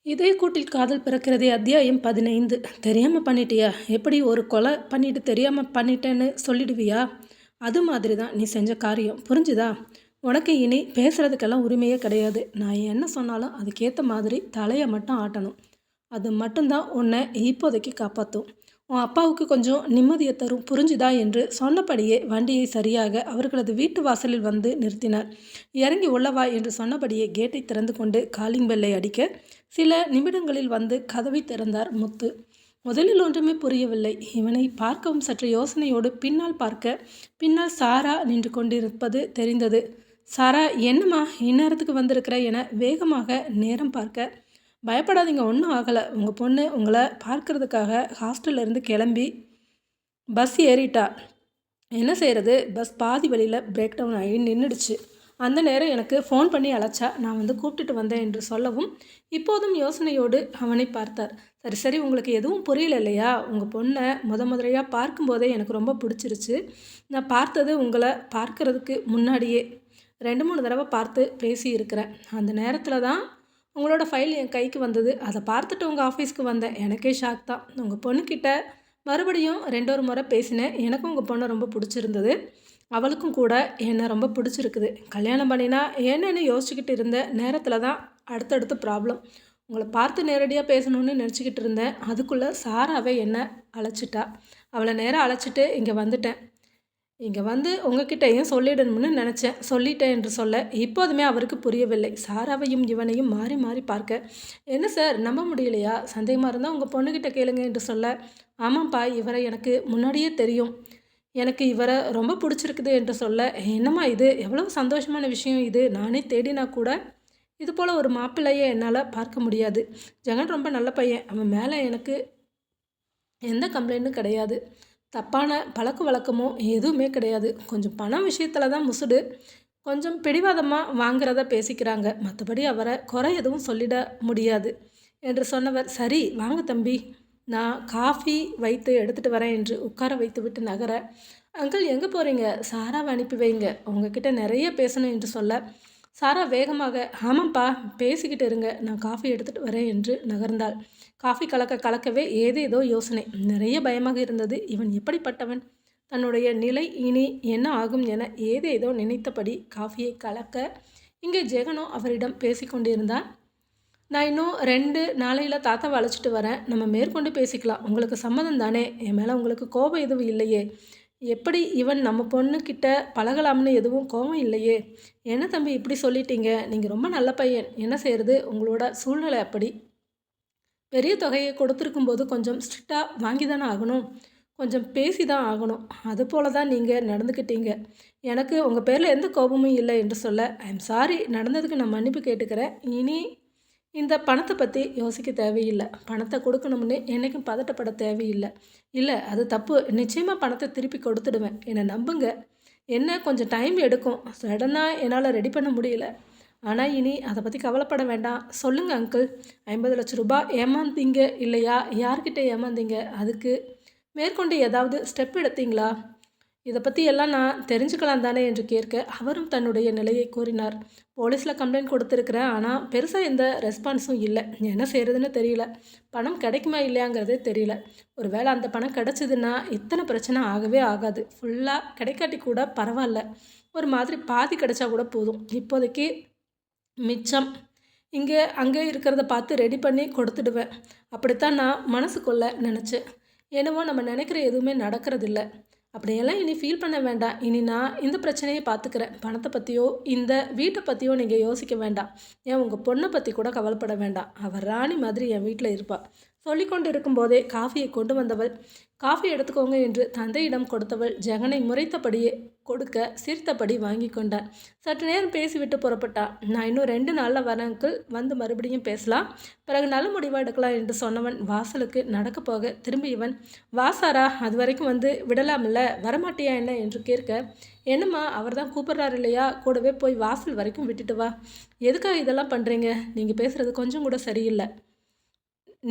இதய கூட்டில் காதல் பிறக்கிறதே அத்தியாயம் 15. தெரியாமல் பண்ணிட்டியா? எப்படி ஒரு கொலை பண்ணிட்டு தெரியாமல் பண்ணிட்டேன்னு சொல்லிடுவியா? அது மாதிரி தான் நீ செஞ்ச காரியம், புரிஞ்சுதா? உனக்கு இனி பேசுகிறதுக்கெல்லாம் உரிமையே கிடையாது. நான் என்ன சொன்னாலும் அதுக்கேற்ற மாதிரி தலையை மட்டும் ஆட்டணும். அது மட்டும்தான் உன்னை இப்போதைக்கு காப்பாற்றும். உன் அப்பாவுக்கு கொஞ்சம் நிம்மதியை தரும், புரிஞ்சுதா என்று சொன்னபடியே வண்டியை சரியாக அவர்களது வீட்டு வாசலில் வந்து நிறுத்தினார். இறங்கி உள்ளவா என்று சொன்னபடியே கேட்டை திறந்து கொண்டு காலிங் பெல்லை அடிக்க சில நிமிடங்களில் வந்து கதவை திறந்தார் முத்து. முதலில் ஒன்றுமே புரியவில்லை. இவனை பார்க்கவும் சற்று யோசனையோடு பின்னால் சாரா நின்று கொண்டிருப்பது தெரிந்தது. சாரா, என்னம்மா இந்நேரத்துக்கு வந்திருக்கிற என வேகமாக நேரம் பார்க்க, பயப்படாதீங்க, ஒன்றும் ஆகலை. உங்கள் பொண்ணு உங்களை பார்க்கறதுக்காக ஹாஸ்டல்லேருந்து கிளம்பி பஸ் ஏறிட்டா. என்ன செய்கிறது, பஸ் பாதி வழியில் பிரேக் டவுன் ஆகி நின்றுடுச்சு. அந்த நேரம் எனக்கு ஃபோன் பண்ணி அழைச்சா, நான் வந்து கூப்பிட்டுட்டு வந்தேன் என்று சொல்லவும் இப்போதும் யோசனையோடு அவனை பார்த்தார். சரி சரி, உங்களுக்கு எதுவும் புரியல இல்லையா? உங்கள் பொண்ணை முதலையாக பார்க்கும்போதே எனக்கு ரொம்ப பிடிச்சிருச்சு. நான் பார்த்தது உங்களை பார்க்கறதுக்கு முன்னாடியே 2-3 தடவை பார்த்து பேசியிருக்கிறேன். அந்த நேரத்தில் தான் உங்களோட ஃபைல் என் கைக்கு வந்தது. அதை பார்த்துட்டு உங்கள் ஆஃபீஸ்க்கு வந்தேன். எனக்கே ஷாக் தான். உங்கள் பொண்ணுக்கிட்ட மறுபடியும் 2 முறை பேசினேன். எனக்கும் உங்கள் பொண்ணை ரொம்ப பிடிச்சிருந்தது. அவளுக்கும் கூட என்னை ரொம்ப பிடிச்சிருக்குது. கல்யாணம் பண்ணினா என்னென்னு யோசிச்சுக்கிட்டு இருந்த நேரத்தில் தான் அடுத்தடுத்து ப்ராப்ளம். உங்களை பார்த்து நேரடியாக பேசணுன்னு நினச்சிக்கிட்டு இருந்தேன். அதுக்குள்ளே சாராவை என்னை அழைச்சிட்டா. அவளை நேராக அழைச்சிட்டு இங்கே வந்துட்டேன். இங்கே வந்து உங்ககிட்டையும் சொல்லிடணும்னு நினச்சேன். சொல்லிட்டேன் என்று சொல்ல இப்போதுமே அவருக்கு புரியவில்லை. சாராவையும் இவனையும் மாறி மாறி பார்க்க, என்ன சார் நம்ப முடியலையா? சந்தேகமாக இருந்தால் உங்கள் பொண்ணுக்கிட்ட கேளுங்க என்று சொல்ல, ஆமாம்ப்பா, இவரை எனக்கு முன்னாடியே தெரியும். எனக்கு இவரை ரொம்ப பிடிச்சிருக்குது என்று சொல்ல, என்னம்மா இது, எவ்வளவு சந்தோஷமான விஷயம் இது. நானே தேடினா கூட இது போல் ஒரு மாப்பிள்ளையை என்னால் பார்க்க முடியாது. ஜெகன் ரொம்ப நல்ல பையன். அவன் மேலே எனக்கு எந்த கம்ப்ளைண்ட்டும் கிடையாது. தப்பான பழக்க வழக்கமோ எதுவுமே கிடையாது. கொஞ்சம் பணம் விஷயத்தில் தான் முசுடு. கொஞ்சம் பிடிவாதமாக வாங்கிறத பேசிக்கிறாங்க. மற்றபடி அவரை குறை எதுவும் சொல்லிட முடியாது என்று சொன்னவர், சரி வாங்க தம்பி, நான் காஃபி வைத்து எடுத்துகிட்டு வரேன் என்று உட்கார வைத்து விட்டு நகர, அங்கிள் எங்கே போகிறீங்க? சாராவை அனுப்பி வைங்க, உங்ககிட்ட நிறைய பேசணும் என்று சொல்ல, சாரா வேகமாக, ஆமாம்ப்பா பேசிக்கிட்டு இருங்க, நான் காஃபி எடுத்துகிட்டு வரேன் என்று நகர்ந்தாள். காஃபி கலக்கவே ஏதேதோ யோசனை. நிறைய பயமாக இருந்தது. இவன் எப்படிப்பட்டவன்? தன்னுடைய நிலை இனி என்ன ஆகும் என ஏதேதோ நினைத்தபடி காஃபியை கலக்க, இங்கே ஜெகனோ அவரிடம் பேசிக்கொண்டிருந்தான். நான் இன்னும் 2 நாளையில் தாத்தாவை அழைச்சிட்டு வரேன். நம்ம மேற்கொண்டு பேசிக்கலாம். உங்களுக்கு சம்மதம் தானே? என் மேலே உங்களுக்கு கோபம் எதுவும் இல்லையே? எப்படி இவன் நம்ம பொண்ணுக்கிட்ட பழகலாம்னு எதுவும் கோபம் இல்லையே? என்ன தம்பி இப்படி சொல்லிட்டீங்க? நீங்கள் ரொம்ப நல்ல பையன். என்ன செய்கிறது, உங்களோட சூழ்நிலை அப்படி. பெரிய தொகையை கொடுத்துருக்கும்போது கொஞ்சம் ஸ்ட்ரிக்டாக வாங்கி தானே ஆகணும், கொஞ்சம் பேசி தான் ஆகணும். அது போல தான் நீங்கள் நடந்துக்கிட்டீங்க. எனக்கு உங்கள் பேரில் எந்த கோபமும் இல்லை என்று சொல்ல, ஐ எம் சாரி, நடந்ததுக்கு நான் மன்னிப்பு கேட்டுக்கிறேன். இனி இந்த பணத்தை பற்றி யோசிக்க தேவையில்லை. பணத்தை கொடுக்கணும்னு என்றைக்கும் பதட்டப்பட தேவையில்லை. இல்லை, அது தப்பு. நிச்சயமாக பணத்தை திருப்பி கொடுத்துடுவேன், என்னை நம்புங்க. என்ன கொஞ்சம் டைம் எடுக்கும், சடனாக என்னால் ரெடி பண்ண முடியல. ஆனால் இனி அதை பற்றி கவலைப்பட வேண்டாம். சொல்லுங்கள் அங்கிள், 50 லட்சம் ரூபாய் ஏமாந்தீங்க இல்லையா? யார்கிட்ட ஏமாந்தீங்க? அதுக்கு மேற்கொண்டு ஏதாவது ஸ்டெப் எடுத்தீங்களா? இதை பற்றி எல்லாம் நான் தெரிஞ்சுக்கலாம் தானே என்று கேட்க, அவரும் தன்னுடைய நிலையை கூறினார். போலீஸில் கம்ப்ளைண்ட் கொடுத்துருக்குறேன், ஆனால் பெருசாக எந்த ரெஸ்பான்ஸும் இல்லை. என்ன செய்கிறதுன்னு தெரியல. பணம் கிடைக்குமா இல்லையாங்கிறதே தெரியல. ஒரு வேளை அந்த பணம் கிடச்சிதுன்னா இத்தனை பிரச்சனை ஆகவே ஆகாது. ஃபுல்லாக கிடைக்காட்டி கூட பரவாயில்ல, ஒரு மாதிரி பாதி கிடைச்சா கூட போதும். இப்போதைக்கு மிச்சம் இங்கே அங்கே இருக்கிறத பார்த்து ரெடி பண்ணி கொடுத்துடுவேன். அப்படித்தான் நான் மனசுக்குள்ளே நினச்சேன். என்னவோ நம்ம நினைக்கிற எதுவுமே நடக்கிறதில்ல. அப்படியெல்லாம் இனி ஃபீல் பண்ண வேண்டாம். இனி நான் இந்த பிரச்சனையை பார்த்துக்கிறேன். பணத்தை பற்றியோ இந்த வீட்டை பற்றியோ நீங்கள் யோசிக்க வேண்டாம். ஏன் உங்கள் பொண்ணை பற்றி கூட கவலைப்பட வேண்டாம். அவள் ராணி மாதிரி என் வீட்டில் இருப்பாள். சொல்லிக்கொண்டு இருக்கும்போதே காஃபியை கொண்டு வந்தவள், காஃபி எடுத்துக்கோங்க என்று தந்தையிடம் கொடுத்தவள் ஜெகனை முறைத்தபடியே கொடுக்க சிரித்தபடி வாங்கி கொண்டான். சற்று நேரம் பேசிவிட்டு புறப்பட்டான். நான் இன்னும் 2 நாளில் வரேன் அங்கிள், வந்து மறுபடியும் பேசலாம், பிறகு நல்ல முடிவாக எடுக்கலாம் என்று சொன்னவன் வாசலுக்கு நடக்க போக திரும்பி இவன், வாசாரா, அது வரைக்கும் வந்து விடலாமில்ல, வரமாட்டியா என்ன என்று கேட்க, என்னம்மா அவர் தான் கூப்பிட்றாரு இல்லையா, கூடவே போய் வாசல் வரைக்கும் விட்டுட்டு வா. எதுக்காக இதெல்லாம் பண்ணுறீங்க? நீங்கள் பேசுகிறது கொஞ்சம் கூட சரியில்லை.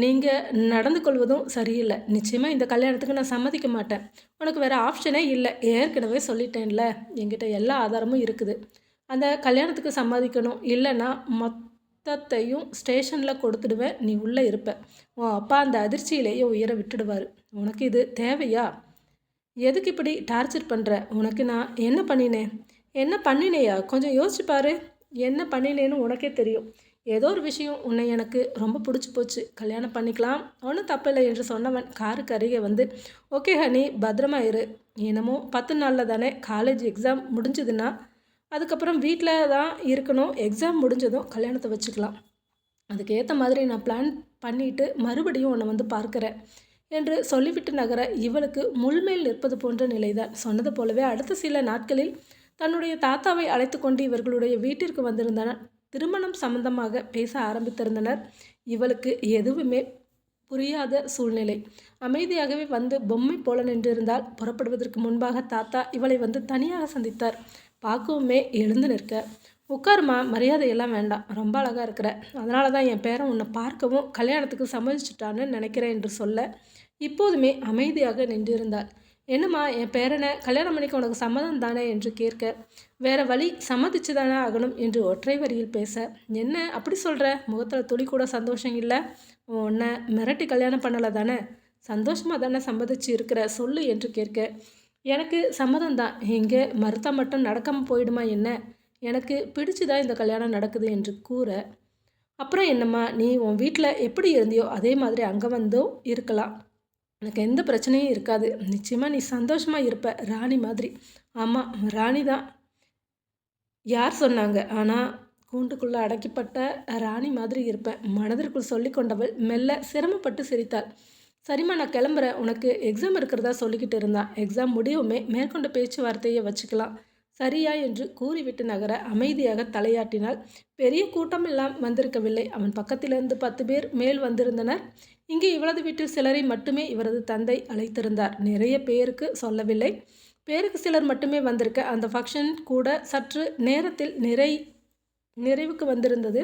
நீங்கள் நடந்து கொள்வதும் சரியில்லை. நிச்சயமாக இந்த கல்யாணத்துக்கு நான் சம்மதிக்க மாட்டேன். உனக்கு வேறு ஆப்ஷனே இல்லை. ஏற்கனவே சொல்லிட்டேன்ல, என்கிட்ட எல்லா ஆதாரமும் இருக்குது. அந்த கல்யாணத்துக்கு சம்மதிக்கணும். இல்லைன்னா மொத்த மொத்தத்தையும் ஸ்டேஷனில் கொடுத்துடுவேன், நீ உள்ளே இருப்ப. உன் அப்பா அந்த அதிர்ச்சியிலேயே உயிரை விட்டுடுவார். உனக்கு இது தேவையா? எதுக்கு இப்படி டார்ச்சர் பண்ணுற? உனக்கு நான் என்ன பண்ணினேன்? என்ன பண்ணினேயா? கொஞ்சம் யோசிச்சு பாரு. என்ன பண்ணினேன்னு உனக்கே தெரியும். ஏதோ ஒரு விஷயம் உன்னை எனக்கு ரொம்ப பிடிச்சி போச்சு, கல்யாணம் பண்ணிக்கலாம், ஒன்றும் தப்பில்லை என்று சொன்னவன் காருக்கு அருகே வந்து, ஓகே ஹனி, பத்திரமா இரு. என்னமோ 10 நாளில் தானே காலேஜ் எக்ஸாம் முடிஞ்சதுன்னா அதுக்கப்புறம் வீட்டில் தான் இருக்கணும். எக்ஸாம் முடிஞ்சதும் கல்யாணத்தை வச்சுக்கலாம். அதுக்கு ஏற்ற மாதிரி நான் பிளான் பண்ணிவிட்டு மறுபடியும் உன்னை வந்து பார்க்குறேன் என்று சொல்லிவிட்டு நகர இவளுக்கு முள்மேல் நிற்பது போன்ற நிலைதான். சொன்னது போலவே அடுத்த சில நாட்களில் தன்னுடைய தாத்தாவை அழைத்து கொண்டு இவர்களுடைய வீட்டிற்கு வந்திருந்தனர். திருமணம் சம்பந்தமாக பேச ஆரம்பித்திருந்தனர். இவளுக்கு எதுவுமே புரியாத சூழ்நிலை. அமைதியாகவே வந்து பொம்மை போல நின்றிருந்தால் புறப்படுவதற்கு முன்பாக தாத்தா இவளை வந்து தனியாக சந்தித்தார். பார்க்கவுமே எழுந்து நிற்க, உட்காருமா, மரியாதையெல்லாம் வேண்டாம், ரொம்ப அழகாக இருக்கிற, அதனால தான் என் பேரன் உன்னை பார்க்கவும் கல்யாணத்துக்கு சம்மதிச்சிட்டான்னு நினைக்கிறேன் என்று சொல்ல இப்போதுமே அமைதியாக நின்றிருந்தாள். என்னம்மா, என் பேரனை கல்யாணம் பண்ணிக்க உனக்கு சம்மதம் தானே என்று கேட்க, வேற வழி, சம்மதிச்சு தானே ஆகணும் என்று ஒற்றை வரியில் பேச, என்ன அப்படி சொல்கிற? முகத்தில் துளி கூட சந்தோஷம் இல்லை. உன்னை மிரட்டி கல்யாணம் பண்ணலை தானே? சந்தோஷமாக தானே சம்மதிச்சு இருக்கிற, சொல்லு என்று கேட்க, எனக்கு சம்மதம் தான், எங்கே மறுத்தா மட்டும் நடக்காமல் போயிடுமா என்ன? எனக்கு பிடிச்சுதான் இந்த கல்யாணம் நடக்குது என்று கூற, அப்புறம் என்னம்மா, நீ உன் வீட்டில் எப்படி இருந்தியோ அதே மாதிரி அங்கே வந்தோ இருக்கலாம், எனக்கு எந்த பிரச்சனையும் இருக்காது, நிச்சயமாக நீ சந்தோஷமாக இருப்ப, ராணி மாதிரி. ஆமாம், ராணி தான். யார் சொன்னாங்க? ஆனால் கூண்டுக்குள்ளே அடக்கிப்பட்ட ராணி மாதிரி இருப்பேன், மனதிற்குள் சொல்லி கொண்டவள் மெல்ல சிரமப்பட்டு சிரித்தாள். சரிம்மா, நான் கிளம்புறேன், உனக்கு எக்ஸாம் இருக்கிறதா சொல்லிக்கிட்டு இருந்தான், எக்ஸாம் முடிவுமே மேற்கொண்ட பேச்சுவார்த்தையை வச்சுக்கலாம், சரியா என்று கூறிவிட்டு நகர அமைதியாக தலையாட்டினாள். பெரிய கூட்டமெல்லாம் வந்திருக்கவில்லை. அவன் பக்கத்திலிருந்து 10 பேர் மேல் வந்திருந்தனர். இங்கே இவளது வீட்டில் சிலரை மட்டுமே இவரது தந்தை அழைத்திருந்தார். நிறைய பேருக்கு சொல்லவில்லை. பேருக்கு சிலர் மட்டுமே வந்திருக்க அந்த ஃபங்க்ஷன் கூட சற்று நேரத்தில் நிறைவுக்கு வந்திருந்தது.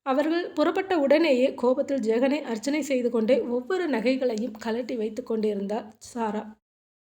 அவர்கள் புறப்பட்ட உடனேயே கோபத்தில் ஜெகனை அர்ச்சனை செய்து கொண்டே ஒவ்வொரு நகைகளையும் கலட்டி வைத்து கொண்டிருந்தார் சாரா.